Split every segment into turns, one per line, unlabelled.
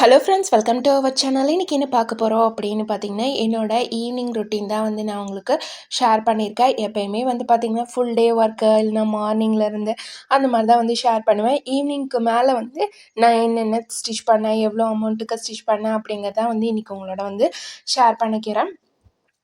Hello friends, welcome to our channel. இன்றைக்கி என்ன பார்க்க போகிறோம் அப்படின்னு பார்த்தீங்கன்னா, என்னோடய ஈவினிங் ரொட்டீன் தான் வந்து நான் உங்களுக்கு ஷேர் பண்ணியிருக்கேன். எப்போயுமே வந்து பார்த்திங்கன்னா ஃபுல் டே ஒர்க்கு இல்லைனா மார்னிங்லேருந்து அந்த மாதிரி தான் வந்து ஷேர் பண்ணுவேன். ஈவினிங்க்கு மேலே வந்து நான் என்னென்ன ஸ்டிச் பண்ணேன், எவ்வளோ அமௌண்ட்டுக்கு ஸ்டிச் பண்ணேன் அப்படிங்கிறத வந்து இன்றைக்கி உங்களோட வந்து ஷேர் பண்ணிக்கிறேன்.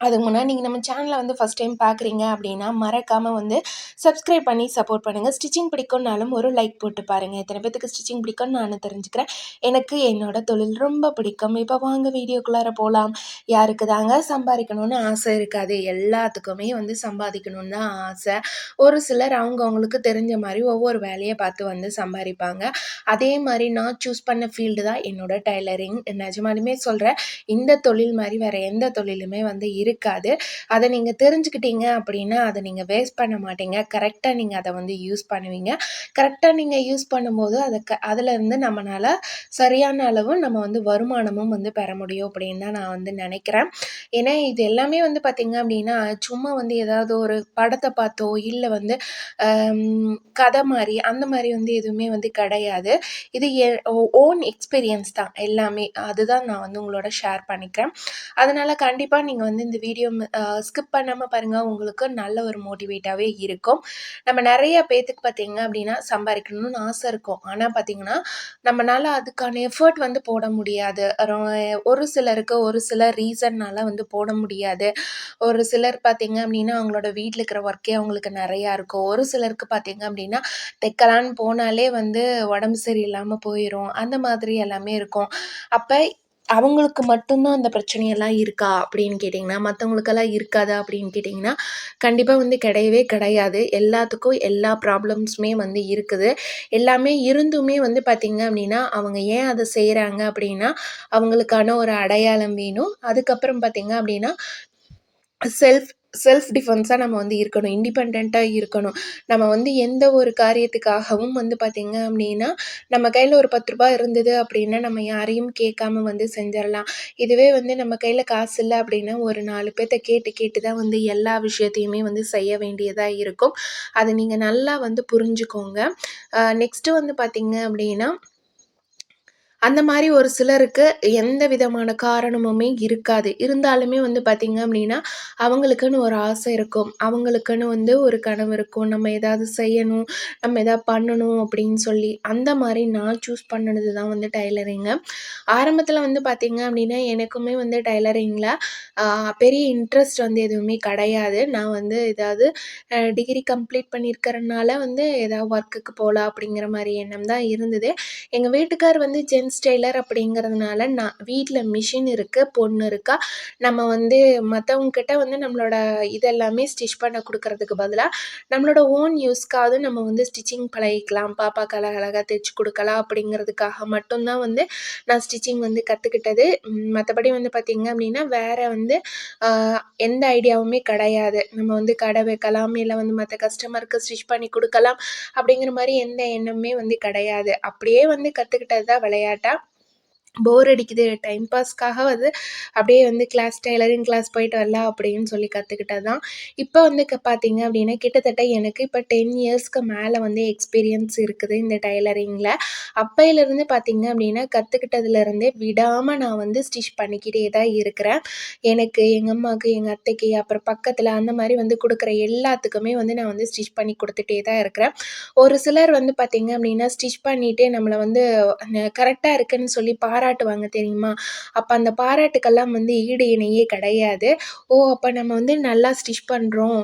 அதுக்கு முன்னாடி நீங்கள் நம்ம சேனலை வந்து ஃபஸ்ட் டைம் பார்க்குறீங்க அப்படின்னா மறக்காமல் வந்து சப்ஸ்கிரைப் பண்ணி சப்போர்ட் பண்ணுங்கள். ஸ்டிச்சிங் பிடிக்கும்னாலும் ஒரு லைக் போட்டு பாருங்கள். எத்தனை பேத்துக்கு ஸ்டிச்சிங் பிடிக்கும்னு நான் தெரிஞ்சுக்கிறேன். எனக்கு என்னோட தொழில் ரொம்ப பிடிக்கும். இப்போ வாங்க வீடியோக்குள்ளார போகலாம். யாருக்கு தாங்க சம்பாதிக்கணும்னு ஆசை இருக்காது? எல்லாத்துக்குமே வந்து சம்பாதிக்கணும்னு தான் ஆசை. ஒரு சிலர் அவங்கவுங்களுக்கு தெரிஞ்ச மாதிரி ஒவ்வொரு வேலையை பார்த்து வந்து சம்பாதிப்பாங்க. அதே மாதிரி நான் சூஸ் பண்ண ஃபீல்டு தான் என்னோட டைலரிங். நிஜமாலுமே சொல்கிறேன், இந்த தொழில் மாதிரி வேறு எந்த தொழிலுமே வந்து இருக்காது. அதை நீங்கள் தெரிஞ்சுக்கிட்டீங்க அப்படின்னா அதை நீங்கள் வேஸ்ட் பண்ண மாட்டீங்க. கரெக்டாக நீங்கள் அதை வந்து யூஸ் பண்ணுவீங்க. கரெக்டாக நீங்கள் யூஸ் பண்ணும்போது அதிலேருந்து நம்மளால் சரியான அளவு நம்ம வந்து வருமானமும் வந்து பெற முடியும் அப்படின்னு தான் நான் வந்து நினைக்கிறேன். ஏன்னா இது எல்லாமே வந்து பார்த்திங்க அப்படின்னா சும்மா வந்து ஏதாவது ஒரு படத்தை பார்த்தோ இல்லை வந்து கதை மாதிரி அந்த மாதிரி வந்து எதுவுமே வந்து கிடையாது. இது ஓன் எக்ஸ்பீரியன்ஸ் தான் எல்லாமே. அதுதான் நான் வந்து உங்களோட ஷேர் பண்ணிக்கிறேன். அதனால் கண்டிப்பாக நீங்கள் வந்து இந்த வீடியோ ஸ்கிப் பண்ணாமல் பாருங்கள். உங்களுக்கு நல்ல ஒரு மோட்டிவேட்டாகவே இருக்கும். நம்ம நிறைய பேத்துக்கு பார்த்திங்க அப்படின்னா சம்பாதிக்கணும்னு ஆசை இருக்கும். ஆனால் பார்த்திங்கன்னா நம்மளால் அதுக்கான எஃபர்ட் வந்து போட முடியாது. ஒரு சிலருக்கு ஒரு சில ரீசன்னால் வந்து போட முடியாது. ஒரு சிலர் பார்த்திங்க அப்படின்னா அவங்களோட வீட்டில் இருக்கிற ஒர்க்கே அவங்களுக்கு நிறையா இருக்கும். ஒரு சிலருக்கு பார்த்திங்க அப்படின்னா தைக்கலான்னு போனாலே வந்து உடம்பு சரியில்லாமல் போயிடும். அந்த மாதிரி எல்லாமே இருக்கும். அப்போ அவங்களுக்கு மட்டும்தான் அந்த பிரச்சனையெல்லாம் இருக்கா அப்படின்னு கேட்டிங்கன்னா, மற்றவங்களுக்கெல்லாம் இருக்காதா அப்படின்னு கேட்டிங்கன்னா, கண்டிப்பாக வந்து கிடையவே கிடையாது. எல்லாத்துக்கும் எல்லா ப்ராப்ளம்ஸுமே வந்து இருக்குது. எல்லாமே இருந்துமே வந்து பார்த்திங்க அப்படின்னா, அவங்க ஏன் அதை செய்கிறாங்க அப்படின்னா, அவங்களுக்கான ஒரு அடையாளம் வேணும். அதுக்கப்புறம் பார்த்திங்க அப்படின்னா செல்ஃப் செல்ஃப் டிஃபென்ஸாக நம்ம வந்து இருக்கணும். இண்டிபெண்ட்டாக இருக்கணும். நம்ம வந்து எந்த ஒரு காரியத்துக்காகவும் வந்து பார்த்திங்க அப்படின்னா, நம்ம கையில் ஒரு ரூ. 10 இருந்தது அப்படின்னா நம்ம யாரையும் கேட்காம வந்து செஞ்சிடலாம். இதுவே வந்து நம்ம கையில் காசு இல்லை அப்படின்னா ஒரு 4 பேர்த்த கேட்டு கேட்டு தான் வந்து எல்லா விஷயத்தையுமே வந்து செய்ய வேண்டியதாக இருக்கும். அதை நீங்கள் நல்லா வந்து புரிஞ்சுக்கோங்க. நெக்ஸ்ட்டு வந்து பார்த்திங்க அப்படின்னா, அந்த மாதிரி ஒரு சிலருக்கு எந்த விதமான காரணமுமே இருக்காது. இருந்தாலுமே வந்து பார்த்திங்க அப்படின்னா, அவங்களுக்குன்னு ஒரு ஆசை இருக்கும். அவங்களுக்குன்னு வந்து ஒரு கனவு இருக்கும். நம்ம ஏதாவது செய்யணும், நம்ம எதாவது பண்ணணும் அப்படின்னு சொல்லி. அந்த மாதிரி நான் சூஸ் பண்ணது தான் வந்து டைலரிங்கு. ஆரம்பத்தில் வந்து பார்த்திங்க அப்படின்னா, எனக்குமே வந்து டைலரிங்கில் பெரிய இன்ட்ரெஸ்ட் வந்து எதுவுமே கிடையாது. நான் வந்து ஏதாவது டிகிரி கம்ப்ளீட் பண்ணியிருக்கிறனால வந்து ஏதாவது ஒர்க்குக்கு போகலாம் அப்படிங்கிற மாதிரி எண்ணம் தான் இருந்தது. எங்கள் வீட்டுக்கார் வந்து ஜென்ஸ் டெய்லர் அப்படிங்கிறதுனால நான் வீட்டில் மிஷின் இருக்குது, பொண்ணு இருக்கா. நம்ம வந்து மற்றவங்கக்கிட்ட வந்து நம்மளோட இதெல்லாமே ஸ்டிச் பண்ண கொடுக்கறதுக்கு பதிலாக நம்மளோட ஓன் யூஸ்க்காவது நம்ம வந்து ஸ்டிச்சிங் பழகிக்கலாம், பாப்பாக்கு அழகழகாக தைச்சி கொடுக்கலாம் அப்படிங்கிறதுக்காக மட்டும்தான் வந்து நான் ஸ்டிச்சிங் வந்து கற்றுக்கிட்டது. மற்றபடி வந்து பார்த்திங்க அப்படின்னா வேறு வந்து எந்த ஐடியாவுமே கிடையாது. நம்ம வந்து கடை வைக்கலாம், இல்லை வந்து மற்ற கஸ்டமருக்கு ஸ்டிச் பண்ணி கொடுக்கலாம் அப்படிங்கிற மாதிரி எந்த எண்ணமுமே வந்து கிடையாது. அப்படியே வந்து கற்றுக்கிட்டது தான் விளையாட்டா. போர் அடிக்குது, டைம் பாஸ்க்காக வந்து அப்படியே வந்து டைலரிங் கிளாஸ் போயிட்டு வரலாம் அப்படின்னு சொல்லி கற்றுக்கிட்டது தான். இப்போ வந்து பார்த்திங்க அப்படின்னா கிட்டத்தட்ட எனக்கு இப்போ 10 இயர்ஸ்க்கு மேலே வந்து எக்ஸ்பீரியன்ஸ் இருக்குது இந்த டைலரிங்கில். அப்பையிலேருந்து பார்த்திங்க அப்படின்னா கற்றுக்கிட்டதுலேருந்தே விடாமல் நான் வந்து ஸ்டிச் பண்ணிக்கிட்டே தான் இருக்கிறேன். எனக்கு, எங்கள் அம்மாவுக்கு, எங்கள் அத்தைக்கு, அப்புறம் பக்கத்தில் அந்த மாதிரி வந்து கொடுக்குற எல்லாத்துக்குமே வந்து நான் வந்து ஸ்டிச் பண்ணி கொடுத்துட்டே தான் இருக்கிறேன். ஒரு சிலர் வந்து பார்த்திங்க அப்படின்னா ஸ்டிச் பண்ணிவிட்டு நம்மளை வந்து கரெக்டாக இருக்குதுன்னு சொல்லி பாராட்டுவாங்க தெரியுமா? அப்போ அந்த பாராட்டுக்கெல்லாம் வந்து ஈடு இணையே கிடையாது. அப்போ நம்ம வந்து நல்லா ஸ்டிச் பண்ணுறோம்,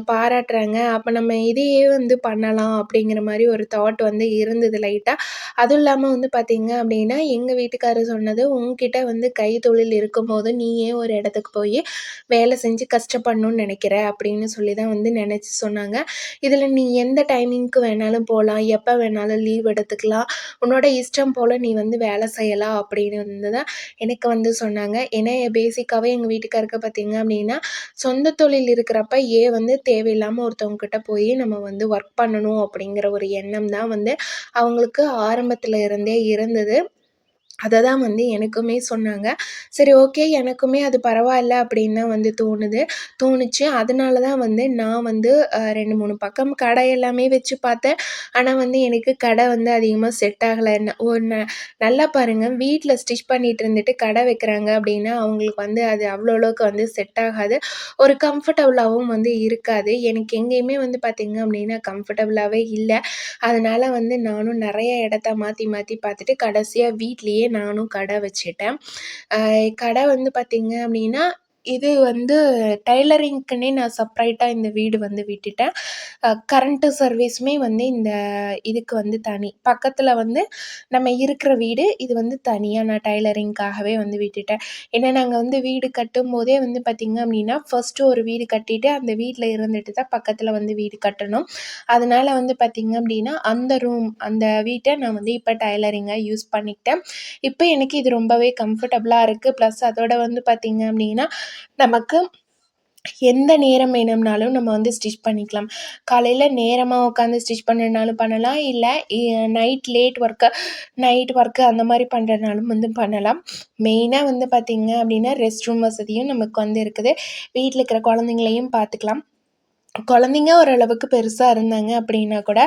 பாராட்டுறாங்க, அப்போ நம்ம இதையே வந்து பண்ணலாம் அப்படிங்கிற மாதிரி ஒரு தாட் வந்து இருந்தது லைட்டாக. அதுவும் இல்லாமல் வந்து பார்த்திங்க அப்படின்னா எங்கள் வீட்டுக்காரர் சொன்னது, உங்ககிட்ட வந்து கைத்தொழில் இருக்கும்போது நீ ஏன் ஒரு இடத்துக்கு போய் வேலை செஞ்சு கஷ்டப்படணும்னு நினைக்கிற அப்படின்னு சொல்லி தான் வந்து நினச்சி சொன்னாங்க. இதில் நீ எந்த டைமிங்க்கு வேணாலும் போகலாம், எப்போ வேணாலும் லீவ் எடுத்துக்கலாம், உன்னோட இஷ்டம் போல் நீ வந்து வேலை செய்யலாம் அப்படின்னு வந்து தான் எனக்கு வந்து சொன்னாங்க. ஏன்னா பேசிக்காகவே எங்கள் வீட்டுக்காருக்கு பார்த்திங்க அப்படின்னா சொந்த தொழில் இருக்கிறப்ப ஏன் வந்து தேவையில்லாமல் ஒருத்தவங்கக்கிட்ட போய் நம்ம வந்து ஒர்க் பண்ணணும் அப்படிங்கிற ஒரு எண்ணம் தான் வந்து அவங்களுக்கு ஆரம்பத்தில் இருந்தே இருந்தது. அத தான் வந்து எனக்குமே சொன்னாங்க. சரி ஓகே, எனக்குமே அது பரவாயில்ல அப்படின்னு தான் வந்து தோணுச்சு. அதனால தான் வந்து நான் வந்து 2, 3 பக்கம் கடை எல்லாமே வச்சு பார்த்தேன். ஆனா வந்து எனக்கு கடை வந்து அதிகமா செட் ஆகல. நல்லா பாருங்க, வீட்ல ஸ்டிச் பண்ணிட்டு இருந்துட்டு கடை வைக்கிறாங்க அப்படின்னா, அவங்களுக்கு வந்து அது அவ்வளோ அளவுக்கு வந்து செட் ஆகாது. ஒரு கம்ஃபர்டபுளாவும் வந்து இருக்காது. எனக்கு எங்கேயுமே வந்து பார்த்தீங்க அப்படின்னா கம்ஃபர்டபுளாவே இல்ல. அதனால வந்து நானும் நெறைய இடத்த மாத்தி மாத்தி பார்த்துட்டு கடைசியா வீட்லயே நானும் கடை வச்சுட்டேன். கடை வந்து பார்த்தீங்க அப்டின்னா, இது வந்து டெய்லரிங்க்குன்னே நான் செப்பரேட்டா இந்த வீடு வந்து விட்டுட்டேன். கரண்ட்டு சர்வீஸுமே வந்து இந்த இதுக்கு வந்து தனி. பக்கத்துல வந்து நம்ம இருக்கிற வீடு, இது வந்து தனியா நான் டெய்லரிங்க்காகவே வந்து விட்டுட்டேன். ஏன்னா, நாங்க வந்து வீடு கட்டும்போதே வந்து பார்த்தீங்க அப்டின்னா, ஃபர்ஸ்ட்டு ஒரு வீடு கட்டிட்டு, அந்த வீட்ல இருந்துட்டு தான் பக்கத்துல வந்து வீடு கட்டணும். அதனால வந்து பார்த்தீங்க அப்டின்னா, அந்த வீட்ட நான் வந்து இப்ப டெய்லரிங்கா யூஸ் பண்ணிக்கிட்டேன். இப்ப எனக்கு இது ரொம்பவே கம்ஃபர்டபுளா இருக்கு. ப்ளஸ் அதோட வந்து பார்த்தீங்க அப்டின்னா, நமக்கு எந்த நேரம் வேணும்னாலும் நம்ம வந்து ஸ்டிச் பண்ணிக்கலாம். காலையில நேரமா உட்காந்து ஸ்டிச் பண்ணனாலும் பண்ணலாம். இல்ல எ நைட் ஒர்க்கு அந்த மாரி பண்றதுனாலும் வந்து பண்ணலாம். மெயினா வந்து பார்த்தீங்க அப்டின்னா, ரெஸ்ட் ரூம் வசதியும் நமக்கு வந்து இருக்குது. வீட்ல இருக்கிற குழந்தைங்களையும் பார்த்துக்கலாம். குழந்தைங்க ஓரளவுக்கு பெருசா இருந்தாங்க அப்படின்னா கூட,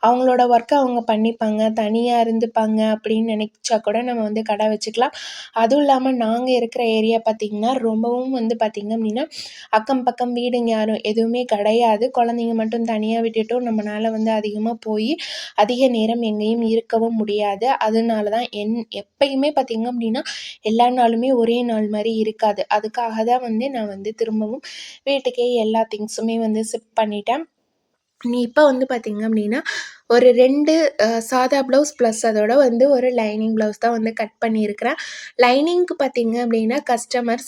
அவங்களோட ஒர்க்க அவங்க பண்ணிப்பாங்க. தனியா இருந்துப்பாங்க அப்படின்னு நினைச்சா கூட நம்ம வந்து கடை வச்சுக்கலாம். அதுவும் இல்லாம நாங்க இருக்கிற ஏரியா பார்த்தீங்கன்னா, ரொம்பவும் வந்து பார்த்தீங்க அப்படின்னா, அக்கம் பக்கம் வீடுங்க யாரும் எதுவுமே கிடையாது. குழந்தைங்க மட்டும் தனியா விட்டுட்டும் நம்மனால வந்து அதிகமா போயி, அதிக நேரம் எங்கேயும் இருக்கவும் முடியாது. அதனால தான் எப்பயுமே பார்த்தீங்க அப்படின்னா, எல்லா நாளுமே ஒரே நாள் மாரி இருக்காது. அதுக்காக தான் வந்து நான் வந்து திரும்பவும் வீட்டுக்கே எல்லா திங்ஸுமே வந்து ஷிஃப்ட் பண்ணிட்டேன். இப்ப வந்து பார்த்தீங்க அப்டின்னா, ஒரு 2 சாதா ப்ளவுஸ் ப்ளஸ் அதோட வந்து ஒரு லைனிங் ப்ளவுஸ் தான் வந்து கட் பண்ணியிருக்கிறேன். லைனிங்க்கு பார்த்தீங்க அப்டின்னா, கஸ்டமர்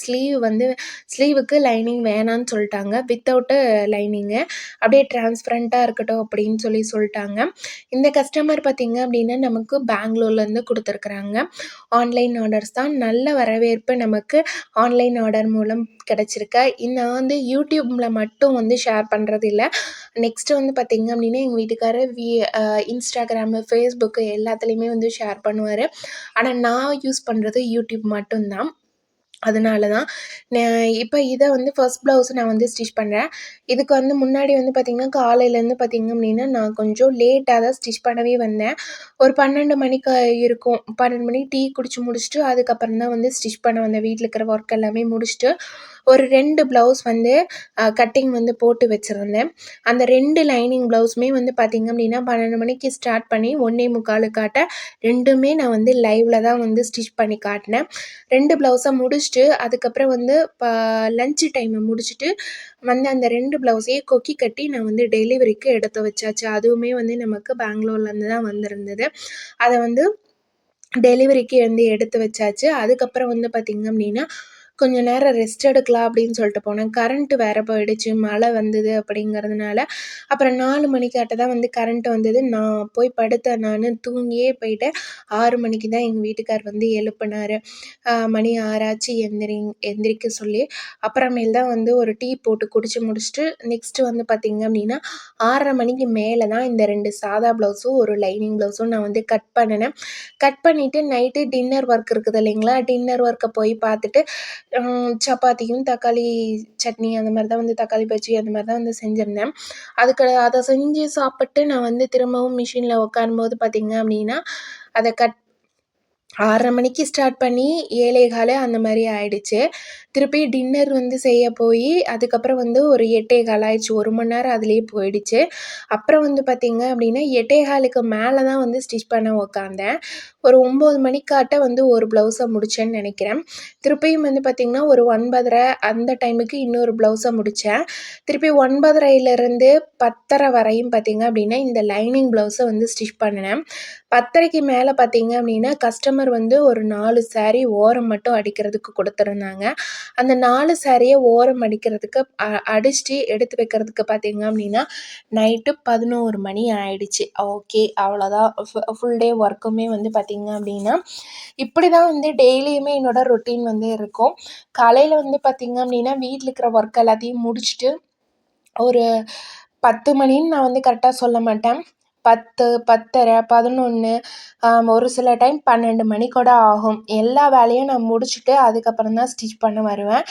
ஸ்லீவுக்கு லைனிங் வேணான்னு சொல்ட்டாங்க. Without lining. அப்படியே டிரான்ஸ்பரண்டா இருக்கட்டும் அப்படின்னு சொல்ட்டாங்க. இந்த கஸ்டமர் பார்த்தீங்க அப்டின்னா, நமக்கு பெங்களூர்லேருந்து குடுத்துருக்குறாங்க. ஆன்லைன் ஆர்டர்ஸ் தான். நல்ல வரவேற்பு நமக்கு ஆன்லைன் ஆர்டர் மூலம் கிடைச்சிருக்கு. நான் வந்து யூடியூப்ல மட்டும் வந்து ஷேர் பண்றது இல்ல. நெக்ஸ்ட்டு வந்து பார்த்தீங்க அப்டின்னா, எங்க வீட்டுக்காரர் இன்ஸ்டாகிராமு, ஃபேஸ்புக்கு எல்லாத்துலேயுமே வந்து ஷேர் பண்ணுவாரு. ஆனா நான் யூஸ் பண்றது யூடியூப் மட்டும் தான். அதனால தான். ந இப்ப இத வந்து ஃபர்ஸ்ட் ப்ளவுஸ் நான் வந்து ஸ்டிச் பண்றேன். இதுக்கு வந்து முன்னாடி வந்து பார்த்தீங்கன்னா, காலையிலேருந்து பார்த்தீங்க அப்டின்னா, நான் கொஞ்சம் லேட்டா தான் ஸ்டிச் பண்ணவே வந்தேன். ஒரு 12 மணிக்கு இருக்கும். 12 மணிக்கு டீ குடிச்சு முடிச்சுட்டு, அதுக்கப்புறம் தான் வந்து ஸ்டிச் பண்ண வந்தேன். வீட்ல இருக்கிற ஒர்க் எல்லாமே முடிச்சுட்டு, ஒரு 2 ப்ளவுஸ் வந்து கட்டிங் வந்து போட்டு வச்சிருந்தேன். அந்த 2 லைனிங் ப்ளவுஸுமே வந்து பார்த்தீங்க அப்டின்னா, 12 மணிக்கு ஸ்டார்ட் பண்ணி 1:45 காட்ட 2மே நான் வந்து லைவ்ல தான் வந்து ஸ்டிச் பண்ணி காட்டினேன். 2 ப்ளவுஸ முடிச்சுட்டு, அதுக்கப்புறம் வந்து லஞ்ச் டைம முடிச்சுட்டு வந்து அந்த 2 ப்ளவுஸையும் கொக்கி கட்டி நான் வந்து டெலிவரிக்கு எடுத்து வச்சாச்சு. அதுவுமே வந்து நமக்கு பெங்களூர்லேருந்து தான் வந்திருந்தது. அத வந்து டெலிவரிக்கு வந்து எடுத்து வச்சாச்சு. அதுக்கப்புறம் வந்து பார்த்தீங்க அப்டின்னா, கொஞ்ச நேரம் ரெஸ்ட் எடுக்கலாம் அப்படின்னு சொல்லிட்டு போனேன். கரண்ட் வேற போயிடுச்சு. மழை வந்தது அப்படிங்கிறதுனால. அப்புறம் 4 மணிக்காட்ட தான் வந்து கரண்ட் வந்தது. நான் போய் படுத்தேன் நானு. தூங்கியே போயிட்டேன். 6 மணிக்கு தான் எங்க வீட்டுக்கார் வந்து எழுப்புனாரு. மணி 6 ஆச்சு எந்திரிக்க சொல்லி. அப்புறமேல் தான் வந்து ஒரு டீ போட்டு குடிச்சு முடிச்சுட்டு, நெக்ஸ்ட்டு வந்து பார்த்தீங்க அப்டின்னா, 6:30 மணிக்கு மேல தான் இந்த 2 சாதா ப்ளவுஸும், ஒரு லைனிங் ப்ளவுஸும் நான் வந்து கட் பண்ணுனேன். கட் பண்ணிட்டு நைட்டு டின்னர் ஒர்க் இருக்குது இல்லைங்களா? டின்னர் ஒர்க்க போய் பார்த்துட்டு, சப்பாத்தியும், தக்காளி சட்னி அந்த மாரி தான் வந்து தக்காளி பஜ்ஜி அந்த மாரி தான் வந்து செஞ்சிருந்தேன். அத செஞ்சு சாப்பிட்டு நான் வந்து திரும்பவும் மிஷின்ல உட்காரும்போது பார்த்தீங்க அப்டின்னா, அத 6:30 மணிக்கு ஸ்டார்ட் பண்ணி 7:15 அந்த மாரி ஆயிடுச்சு. திருப்பி டின்னர் வந்து செய்ய போயி, அதுக்கப்புறம் வந்து ஒரு 8:15 ஆயிடுச்சு. 1 மணி நேரம் அதிலேயே போயிடுச்சு. அப்புறம் வந்து பார்த்தீங்க அப்டின்னா, 8:15க்கு மேல தான் வந்து ஸ்டிச் பண்ண உக்காந்தேன். ஒரு 9 மணிக்காட்ட வந்து ஒரு ப்ளவுஸ முடிச்சேன்னு நெனைக்கிறேன். திருப்பியும் வந்து பார்த்தீங்கன்னா, ஒரு 9:30 அந்த டைமுக்கு இன்னொரு ப்ளவுஸ முடிச்சேன். திருப்பி 9:30லேருந்து 10:30 வரையும் பார்த்தீங்க அப்டின்னா, இந்த லைனிங் ப்ளவுஸ வந்து ஸ்டிச் பண்ணுனேன். 10:30க்கு மேல பார்த்தீங்க அப்டின்னா, கஸ்டமர் வந்து ஒரு 4 சாரி ஓரம் மட்டும் அடிக்கிறதுக்கு குடுத்துருந்தாங்க. அந்த 4 சாரிய ஓரம் அடிக்கிறதுக்கு அடிச்சுட்டு எடுத்து வைக்கிறதுக்கு பார்த்தீங்க அப்டின்னா, நைட்டு 11 மணி ஆயிடுச்சு. ஓகே, அவ்வளோதான். ஃபுல் டே ஒர்க்குமே வந்து பார்த்தீங்க அப்டின்னா, இப்படி தான் வந்து டெய்லியுமே என்னோட ரொட்டீன் வந்து இருக்கும். காலையில வந்து பார்த்தீங்க அப்டின்னா, வீட்ல இருக்கிற ஒர்க் எல்லாத்தையும் முடிச்சுட்டு, ஒரு 10 மணின்னு நான் வந்து கரெக்ட்டா சொல்ல மாட்டேன். 10, 10:30, 11, ஒரு சில டைம் 12 மணி கூட ஆகும். எல்லா வேலையும் நான் முடிச்சுட்டு அதுக்கப்புறம் தான் ஸ்டிச் பண்ண வருவேன்.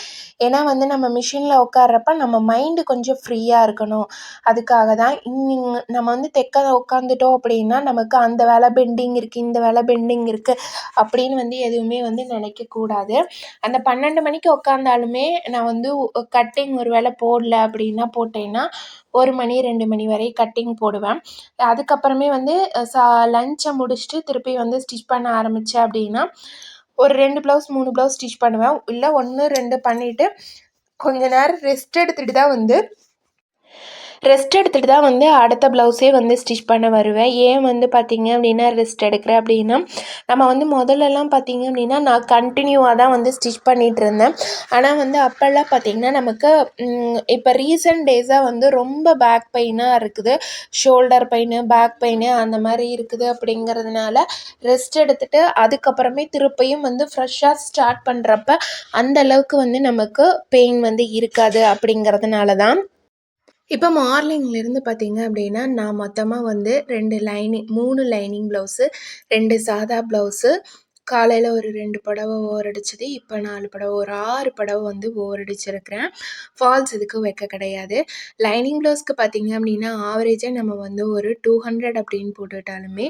ஏன்னா வந்து நம்ம மிஷினில் உட்கார்றப்ப நம்ம மைண்டு கொஞ்சம் ஃப்ரீயாக இருக்கணும். அதுக்காக தான் நம்ம வந்து தைக்க உட்காந்துட்டோம் அப்படின்னா நமக்கு அந்த வேலை பெண்டிங் இருக்குது, இந்த வேலை பெண்டிங் இருக்குது அப்படின்னு வந்து எதுவுமே வந்து நினைக்கக்கூடாது. அந்த 12 மணிக்கு உட்காந்தாலுமே நான் வந்து கட்டிங் ஒரு வேளை போடல அப்படின்னா போட்டேன்னா 1 மணி 2 மணி வரை கட்டிங் போடுவேன். அதுக்கப்புறமே வந்து லஞ்சை முடிச்சுட்டு திருப்பி வந்து ஸ்டிச் பண்ண ஆரம்பித்தேன் அப்படின்னா ஒரு 2 ப்ளவுஸ் 3 ப்ளவுஸ் ஸ்டிச் பண்ணுவேன். இல்லை 1, 2 பண்ணிவிட்டு கொஞ்ச நேரம் ரெஸ்ட் எடுத்துகிட்டு தான் வந்து அடுத்த ப்ளவுஸே வந்து ஸ்டிச் பண்ண வருவேன். ஏன் வந்து பார்த்திங்க அப்படின்னா ரெஸ்ட் எடுக்கிறேன் அப்படின்னா, நம்ம வந்து முதல்லலாம் பார்த்திங்க அப்படின்னா நான் கண்டினியூவாக தான் வந்து ஸ்டிச் பண்ணிகிட்ருந்தேன். ஆனால் வந்து அப்போல்லாம் பார்த்திங்கன்னா நமக்கு இப்போ ரீசெண்ட் டேஸாக வந்து ரொம்ப பேக் பெயினாக இருக்குது. ஷோல்டர் பெயின், பேக் பெயின் அந்த மாதிரி இருக்குது. அப்படிங்கிறதுனால ரெஸ்ட் எடுத்துகிட்டு அதுக்கப்புறமே திருப்பியும் வந்து ஃப்ரெஷ்ஷாக ஸ்டார்ட் பண்ணுறப்ப அந்த அளவுக்கு வந்து நமக்கு பெயின் வந்து இருக்காது. அப்படிங்கிறதுனால தான் இப்போ மார்னிங்லேருந்து பார்த்தீங்க அப்படின்னா, நான் மொத்தமாக வந்து 3 லைனிங் ப்ளவுஸு, 2 சாதா ப்ளவுஸு, காலையில் ஒரு 2 புடவை ஓவர் அடிச்சது, இப்போ 4 புடவை, ஒரு 6 புடவை வந்து ஓவர் அடிச்சிருக்கிறேன். ஃபால்ஸ் இதுக்கு வைக்க கிடையாது. லைனிங் ப்ளவுஸ்க்கு பார்த்தீங்க அப்படின்னா, ஆவரேஜாக நம்ம வந்து ஒரு 200 அப்படின்னு போட்டுட்டாலுமே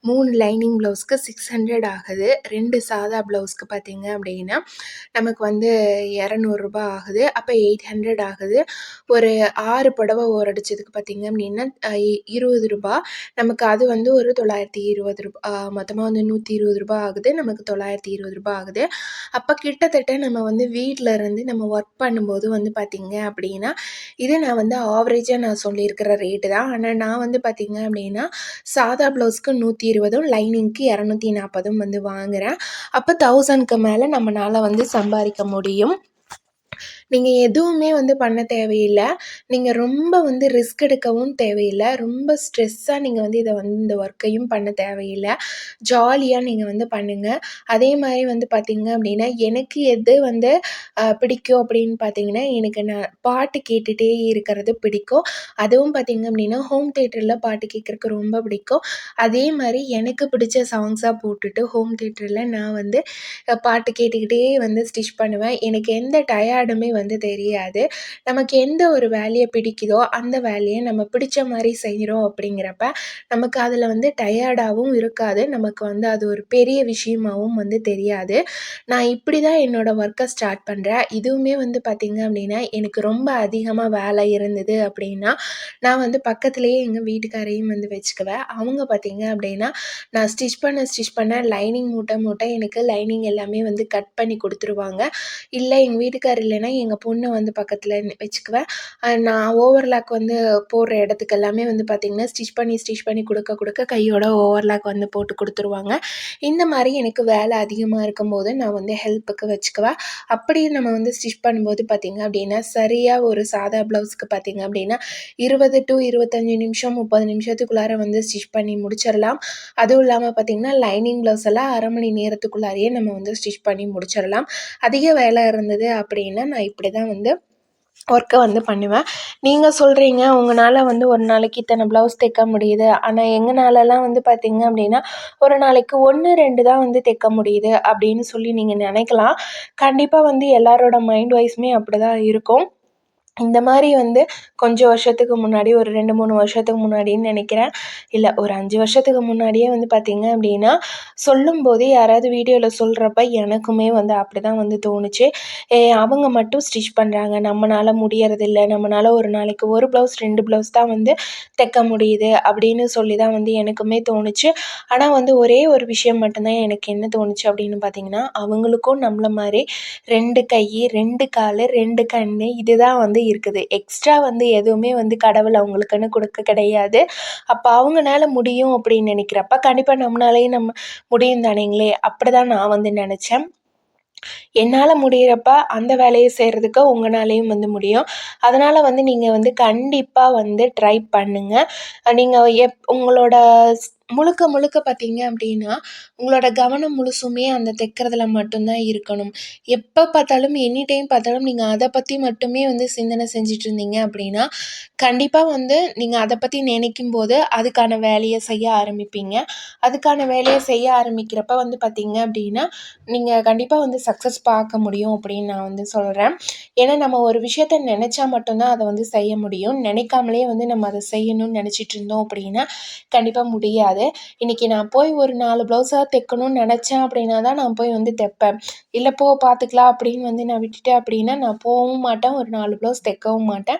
3 லைனிங் ப்ளவுஸ்க்கு 600 ஆகுது. 2 சாதா ப்ளவுஸ்க்கு பார்த்தீங்க அப்படின்னா, நமக்கு வந்து ரூ. 200 ஆகுது. அப்போ 800 ஆகுது. ஒரு 6 புடவை ஓவர் அடிச்சதுக்கு பார்த்தீங்க அப்படின்னா ரூ. 20. நமக்கு அது வந்து ஒரு ரூ. 920, மொத்தமாக வந்து ரூ. 120 ஆகுது. நமக்கு ரூ. 920 ஆகுது. அப்போ கிட்டத்தட்ட நம்ம வந்து வீட்டில் இருந்து நம்ம ஒர்க் பண்ணும்போது வந்து பார்த்திங்க அப்படின்னா, இது நான் வந்து ஆவரேஜாக நான் சொல்லியிருக்கிற ரேட்டு தான். ஆனால் நான் வந்து பார்த்திங்க அப்படின்னா சாதா ப்ளவுஸ்க்கு 120, லைனிங்க்கு 240 வந்து வாங்குகிறேன். அப்போ 1000க்கு மேலே நம்மளால் வந்து சம்பாதிக்க முடியும். நீங்கள் எதுவுமே வந்து பண்ண தேவையில்லை. நீங்கள் ரொம்ப வந்து ரிஸ்க் எடுக்கவும் தேவையில்லை. ரொம்ப ஸ்ட்ரெஸ்ஸாக நீங்கள் வந்து இந்த ஒர்க்கையும் பண்ண தேவையில்லை. ஜாலியாக நீங்கள் வந்து பண்ணுங்கள். அதே மாதிரி வந்து பார்த்திங்க அப்படின்னா, எனக்கு எது வந்து பிடிக்கும் அப்படின்னு பார்த்தீங்கன்னா, எனக்கு நான் பாட்டு கேட்டுகிட்டே இருக்கிறது பிடிக்கும். அதுவும் பார்த்திங்க அப்படின்னா, ஹோம் தியேட்டரில் பாட்டு கேட்குறக்கு ரொம்ப பிடிக்கும். அதே மாதிரி எனக்கு பிடிச்ச சாங்ஸாக போட்டுட்டு ஹோம் தியேட்டரில் நான் வந்து பாட்டு கேட்டுக்கிட்டே வந்து ஸ்டிச் பண்ணுவேன். எனக்கு எந்த டயர்டுமே வந்து தெரியாது. நமக்கு எந்த ஒரு வேலையை பிடிக்குதோ அந்த வேலையை நம்ம பிடிச்ச மாதிரி செய்கிறோம் அப்படிங்கிறப்ப நமக்கு அதில் வந்து டயர்டாகவும் இருக்காது. நமக்கு வந்து அது ஒரு பெரிய விஷயமாகவும் வந்து தெரியாது. நான் இப்படி தான் என்னோடய ஒர்க்கை ஸ்டார்ட் பண்ணுறேன். இதுவுமே வந்து பார்த்திங்க அப்படின்னா, எனக்கு ரொம்ப அதிகமாக வேலை இருந்தது அப்படின்னா, நான் வந்து பக்கத்துலேயே எங்கள் வீட்டுக்காரையும் வந்து வச்சுக்குவேன். அவங்க பார்த்திங்க அப்படின்னா, நான் ஸ்டிச் பண்ண லைனிங் மூட்டை எனக்கு லைனிங் எல்லாமே வந்து கட் பண்ணி கொடுத்துருவாங்க. இல்லை எங்கள் வீட்டுக்காரர் இல்லைன்னா எங்கள் பொண்ணை வந்து பக்கத்தில் வச்சுக்குவேன். நான் ஓவர்லாக் வந்து போடுற இடத்துக்கு எல்லாமே வந்து பார்த்திங்கன்னா ஸ்டிச் பண்ணி கொடுக்க கையோட ஓவர்லாக் வந்து போட்டு கொடுத்துருவாங்க. இந்த மாதிரி எனக்கு வேலை அதிகமாக இருக்கும்போது நான் வந்து ஹெல்ப்புக்கு வச்சுக்குவேன். அப்படி நம்ம வந்து ஸ்டிச் பண்ணும்போது பார்த்திங்க அப்படின்னா, சரியாக ஒரு சாதா ப்ளவுஸ்க்கு பார்த்திங்க அப்படின்னா 20 to 25 நிமிஷம் 30 நிமிஷத்துக்குள்ளார வந்து ஸ்டிச் பண்ணி முடிச்சிடலாம். அதுவும் இல்லாமல் பார்த்திங்கன்னா, லைனிங் ப்ளவுஸ் எல்லாம் 1/2 மணி நேரத்துக்குள்ளாரையே நம்ம வந்து ஸ்டிச் பண்ணி முடிச்சிடலாம். அதிக வேலை இருந்தது அப்படின்னா நான் இப்படி தான் வந்து ஒர்க்கை வந்து பண்ணுவேன். நீங்கள் சொல்கிறீங்க உங்களால் வந்து ஒரு நாளைக்கு இத்தனை ப்ளவுஸ் தைக்க முடியுது. ஆனால் எங்கனாலலாம் வந்து பார்த்திங்க அப்படின்னா, ஒரு நாளைக்கு 1, 2 தான் வந்து தைக்க முடியுது அப்படின்னு சொல்லி நீங்கள் நினைக்கலாம். கண்டிப்பாக வந்து எல்லாரோட மைண்ட் வைஸுமே அப்படி தான் இருக்கும். இந்த மாதிரி வந்து கொஞ்சம் வருஷத்துக்கு முன்னாடி ஒரு 2, 3 வருஷத்துக்கு முன்னாடின்னு நினைக்கிறேன். இல்லை ஒரு 5 வருஷத்துக்கு முன்னாடியே வந்து பார்த்திங்க அப்படின்னா, சொல்லும்போதே யாராவது வீடியோவில் சொல்கிறப்ப எனக்குமே வந்து அப்படி தான் வந்து தோணுச்சு. அவங்க மட்டும் ஸ்டிச் பண்ணுறாங்க, நம்மளால முடியறதில்ல, நம்மளால ஒரு நாளைக்கு 1 ப்ளவுஸ் 2 ப்ளவுஸ் தான் வந்து தைக்க முடியுது அப்படின்னு சொல்லி தான் வந்து எனக்குமே தோணுச்சு. ஆனால் வந்து ஒரே ஒரு விஷயம் மட்டும்தான் எனக்கு என்ன தோணுச்சு அப்படின்னு பார்த்திங்கன்னா, அவங்களுக்கும் நம்மள மாதிரி 2 கை, 2 கால், 2 கண் இதுதான் வந்து இருக்குது. எக்ஸ்ட்ரா வந்து எதுவுமே வந்து கடவுள் அவங்களுக்குன்னு கொடுக்க கிடையாது. அப்போ அவங்கனால முடியும் அப்படின்னு நினைக்கிறப்ப கண்டிப்பாக நம்மளாலேயும் முடியும் தானேங்களே, அப்படி தான் நான் வந்து நினச்சேன். என்னால் முடிகிறப்ப அந்த வேலையை செய்கிறதுக்கு உங்களாலேயும் வந்து முடியும். அதனால் வந்து நீங்கள் வந்து கண்டிப்பாக வந்து ட்ரை பண்ணுங்கள். நீங்கள் உங்களோட முழுக்க முழுக்க பார்த்தீங்க அப்படின்னா, உங்களோட கவனம் முழுசுமே அந்த தைக்கிறதுல மட்டும்தான் இருக்கணும். எப்போ பார்த்தாலும், எனி டைம் பார்த்தாலும் நீங்க அத பத்தி மட்டுமே வந்து சிந்தனை செஞ்சுட்ருந்தீங்க அப்படின்னா, கண்டிப்பா வந்து நீங்க அத பத்தி நினைக்கும்போது, அதுக்கான வேலைய செய்ய ஆரம்பிப்பீங்க. அதுக்கான வேலைய செய்ய ஆரம்பிக்கிறப்ப வந்து பார்த்தீங்க அப்படின்னா, நீங்க கண்டிப்பா வந்து சக்ஸஸ் பார்க்க முடியும் அப்படின்னு நான் வந்து சொல்றேன். ஏன்னா நம்ம ஒரு விஷயத்த நெனச்சா மட்டும் தான் அத வந்து செய்ய முடியும். நினைக்காமலே வந்து நம்ம அத செய்யணும்னு நெனச்சிட்ருந்தோம் அப்படின்னா, கண்டிப்பா முடியாது. இன்னைக்கு நான் போய் ஒரு 4 ப்ளவுஸா தைக்கணும்னு நெனச்சேன் அப்படின்னா தான் நான் போய் வந்து தைப்பேன். இல்ல போ பார்த்துக்கலாம் அப்படின்னு வந்து நான் விட்டுட்டேன் அப்படின்னா, நான் போகவும் மாட்டேன். ஒரு 4 ப்ளவுஸ் தைக்கவும் மாட்டேன்.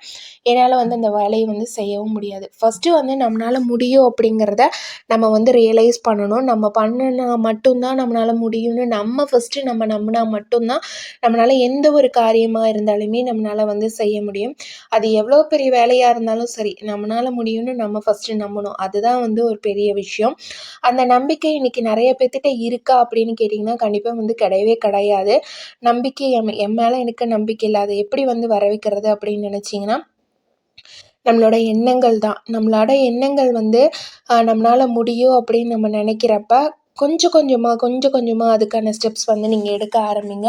என்னால வந்து அந்த வேலைய வந்து செய்யவும் முடியாது. ஃபர்ஸ்ட்டு வந்து நம்மனால முடியும் அப்படிங்கிறத நம்ம வந்து ரியலைஸ் பண்ணணும். நம்ம பண்ணுனா மட்டும் தான் நம்மனால முடியும்னு நம்ம ஃபர்ஸ்ட்டு நம்ம நம்புனா மட்டும் தான், நம்மனால எந்த ஒரு காரியமா இருந்தாலுமே நம்மனால வந்து செய்ய முடியும். அது எவ்வளோ பெரிய வேலையா இருந்தாலும் சரி, நம்மனால முடியும்னு நம்ம ஃபர்ஸ்ட்டு நம்பணும். அதுதான் வந்து ஒரு பெரிய விஷயம். அந்த நம்பிக்கை இன்னைக்கு நெறைய பேத்துட்ட இருக்கா அப்படின்னு கேட்டிங்கன்னா, கண்டிப்பா வந்து கிடையவே கிடையாது. நம்பிக்கை என் மேல எனக்கு நம்பிக்கை இல்ல. அத எப்படி வந்து வர வைக்கிறது அப்படின்னு நெனச்சீங்கன்னா, நம்மளோட எண்ணங்கள் தான். நம்மளோட எண்ணங்கள் வந்து நம்மளால முடியும் அப்படின்னு நம்ம நெனைக்கிறப்ப, கொஞ்சம் கொஞ்சமா அதுக்கான ஸ்டெப்ஸ் வந்து நீங்க எடுக்க ஆரம்பிங்க.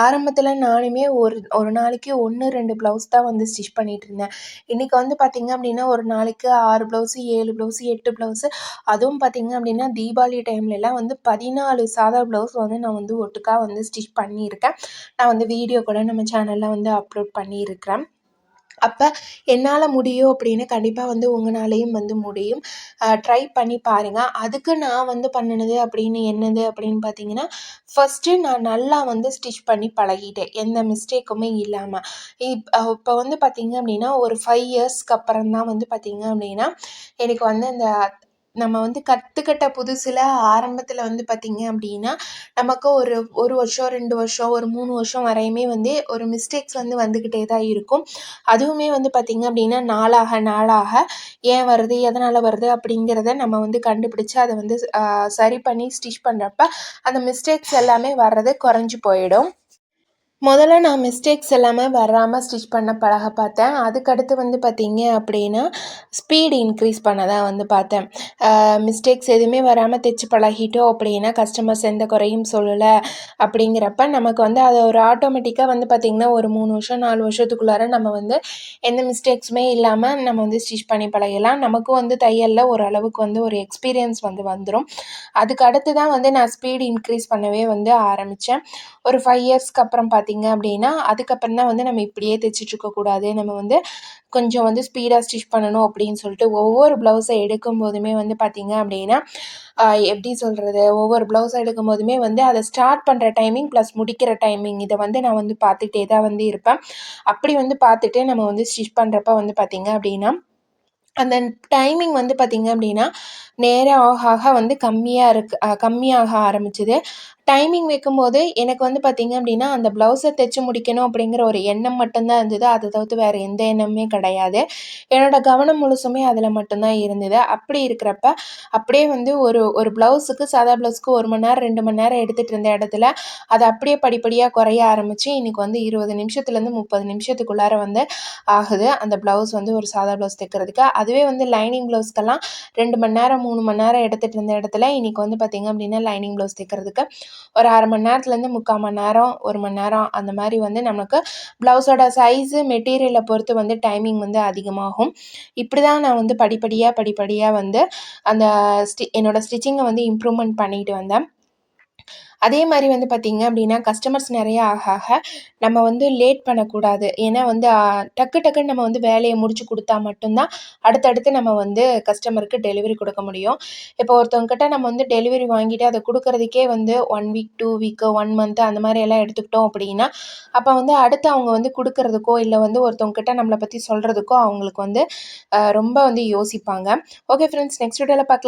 ஆரம்பத்தில நானுமே ஒரு ஒரு நாளைக்கு 1, 2 ப்ளவுஸ் தான் வந்து ஸ்டிச் பண்ணிட்டுருந்தேன். இன்னைக்கு வந்து பார்த்தீங்க அப்படின்னா, ஒரு நாளைக்கு 6 ப்ளவுஸு, 7 ப்ளவுஸு, 8 ப்ளவுஸு அதுவும் பார்த்தீங்க அப்படின்னா, தீபாவளி டைம்லலாம் வந்து 14 சாதா ப்ளவுஸ் வந்து நான் வந்து ஒட்டுக்கா வந்து ஸ்டிச் பண்ணியிருக்கேன். நான் வந்து வீடியோ கூட நம்ம சேனல்ல வந்து அப்லோட் பண்ணியிருக்கிறேன். அப்ப என்னால முடியும் அப்படின்னு கண்டிப்பா வந்து உங்கனாலயும் வந்து முடியும். ட்ரை பண்ணி பாருங்க. அதுக்கு நான் வந்து பண்ணுனது அப்படின்னு என்னது அப்படின்னு பார்த்தீங்கன்னா, ஃபர்ஸ்ட்டு நான் நல்லா வந்து ஸ்டிச் பண்ணி பழகிட்டேன். எந்த மிஸ்டேக்குமே இல்லாம. இப்ப வந்து பார்த்தீங்க அப்படின்னா, ஒரு 5 இயர்ஸ்க்கு அப்புறம் தான் வந்து பார்த்தீங்க அப்படின்னா, எனக்கு வந்து அந்த நம்ம வந்து கத்துக்கிட்ட புதுசுல ஆரம்பத்துல வந்து பார்த்தீங்க அப்படின்னா, நமக்கு ஒரு 1 வருஷம், 2 வருஷம், ஒரு 3 வருஷம் வரையுமே வந்து ஒரு மிஸ்டேக்ஸ் வந்து வந்துக்கிட்டே தான் இருக்கும். அதுவுமே வந்து பார்த்தீங்க அப்படின்னா, நாளாக நாளாக ஏன் வருது? எதனால வருது? அப்படிங்கிறத நம்ம வந்து கண்டுபிடிச்சு அத வந்து சரி பண்ணி ஸ்டிச் பண்றப்ப, அந்த மிஸ்டேக்ஸ் எல்லாமே வர்றது குறைஞ்சு போயிடும். முதல்ல நான் மிஸ்டேக்ஸ் எல்லாமே வராம ஸ்டிச் பண்ண பழக பார்த்தேன். அதுக்கடுத்து வந்து பார்த்தீங்க அப்படின்னா, ஸ்பீடு இன்க்ரீஸ் பண்ண தான் வந்து பார்த்தேன். மிஸ்டேக்ஸ் எதுவுமே வராம தைச்சு பழகிட்டோம் அப்படின்னா, கஸ்டமர்ஸ் எந்த குறையும் சொல்லல அப்படிங்கிறப்ப, நமக்கு வந்து அது ஒரு ஆட்டோமேட்டிக்கா வந்து பார்த்தீங்கன்னா, ஒரு 3 வருஷம், 4 வருஷத்துக்குள்ளார நம்ம வந்து எந்த மிஸ்டேக்ஸுமே இல்லாம நம்ம வந்து ஸ்டிச் பண்ணி பழகிடலாம். நமக்கும் வந்து தையல்ல ஓரளவுக்கு வந்து ஒரு எக்ஸ்பீரியன்ஸ் வந்து வந்துரும். அதுக்கு அடுத்து தான் வந்து நான் ஸ்பீடு இன்க்ரீஸ் பண்ணவே வந்து ஆரம்பிச்சேன். ஒரு 5 இயர்ஸ்க்கு அப்புறம் பார்த்தீங்க அப்படின்னா, அதுக்கப்புறம் தான் வந்து நம்ம இப்படியே தைச்சிட்ருக்கக்கூடாது. நம்ம வந்து கொஞ்சம் வந்து ஸ்பீடா ஸ்டிச் பண்ணணும் அப்படின்னு சொல்லிட்டு, ஒவ்வொரு ப்ளவுஸை எடுக்கும்போதுமே வந்து பார்த்தீங்க அப்படின்னா, எப்படி சொல்றது? ஒவ்வொரு ப்ளவுஸை எடுக்கும்போதுமே வந்து அத ஸ்டார்ட் பண்ற டைமிங் ப்ளஸ் முடிக்கிற டைமிங் இத வந்து நான் வந்து பார்த்துக்கிட்டே தான் வந்து இருப்பேன். அப்படி வந்து பார்த்துட்டு நம்ம வந்து ஸ்டிச் பண்றப்ப வந்து பார்த்தீங்க அப்படின்னா, அந்த டைமிங் வந்து பார்த்தீங்க அப்படின்னா, நேரம் ஆக ஆக வந்து கம்மியாக ஆரம்பிச்சது. டைமிங் வைக்கும்போது எனக்கு வந்து பார்த்தீங்க அப்படின்னா, அந்த ப்ளவுஸ தைச்சு முடிக்கணும் அப்படிங்கிற ஒரு எண்ணம் மட்டும் தான் இருந்தது. அத தவிர்த்து வேற எந்த எண்ணமுமே கிடையாது. என்னோட கவனம் முழுசுமே அதில மட்டும் தான் இருந்தது. அப்படி இருக்கிறப்ப, அப்படியே வந்து ஒரு ஒரு ப்ளவுஸுக்கு சாதா ப்ளவுஸுக்கு 1 மணி நேரம், 2 மணி நேரம் எடுத்துட்டு இருந்த இடத்துல, அது அப்படியே படிப்படியா குறைய ஆரம்பிச்சு, இன்னைக்கு வந்து 20 நிமிஷத்துலேருந்து 30 நிமிஷத்துக்குள்ளார வந்து ஆகுது. அந்த ப்ளவுஸ் வந்து ஒரு சாதா ப்ளவுஸ் தைக்கிறதுக்கு. அதுவே வந்து லைனிங் ப்ளவுஸ்க்கெல்லாம் 2 மணி நேரம், 3 மணி நேரம் எடுத்துட்டு இருந்த இடத்துல, இன்னைக்கு வந்து பார்த்தீங்க அப்படின்னா, லைனிங் ப்ளவுஸ் தைக்கிறதுக்கு ஒரு 1/2 மணி நேரத்துலேருந்து 3/4 மணி நேரம், 1 மணி நேரம் அந்த மாரி வந்து நமக்கு ப்ளவுஸோட சைஸு, மெட்டீரியல பொறுத்து வந்து டைமிங் வந்து அதிகமாகும். இப்படி தான் நான் வந்து படிப்படியா வந்து அந்த என்னோட ஸ்டிச்சிங்க வந்து இம்ப்ரூவ்மெண்ட் பண்ணிட்டு வந்தேன். அதே மாரி வந்து பார்த்தீங்க அப்படின்னா, கஸ்டமர்ஸ் நெறைய ஆக ஆக நம்ம வந்து லேட் பண்ணக்கூடாது. ஏன்னா வந்து டக்கு டக்குன்னு நம்ம வந்து வேலைய முடிச்சு குடுத்தா மட்டும் தான், அடுத்தடுத்து நம்ம வந்து கஸ்டமருக்கு டெலிவரி குடுக்க முடியும். இப்போ ஒருத்தவங்ககிட்ட நம்ம வந்து டெலிவரி வாங்கிட்டு அத குடுக்குறதுக்கே வந்து 1 வீக், 2 வீக்கு, 1 மந்த் அந்த மாரி எல்லாம் எடுத்துக்கிட்டோம் அப்படின்னா, அப்ப வந்து அடுத்து அவங்க வந்து குடுக்குறதுக்கோ, இல்ல வந்து ஒருத்தவங்க கிட்ட நம்மள பத்தி சொல்றதுக்கோ அவங்களுக்கு வந்து ரொம்ப வந்து யோசிப்பாங்க. ஓகே ஃப்ரெண்ட்ஸ், நெக்ஸ்ட் வீடியோல பார்க்கலாம்.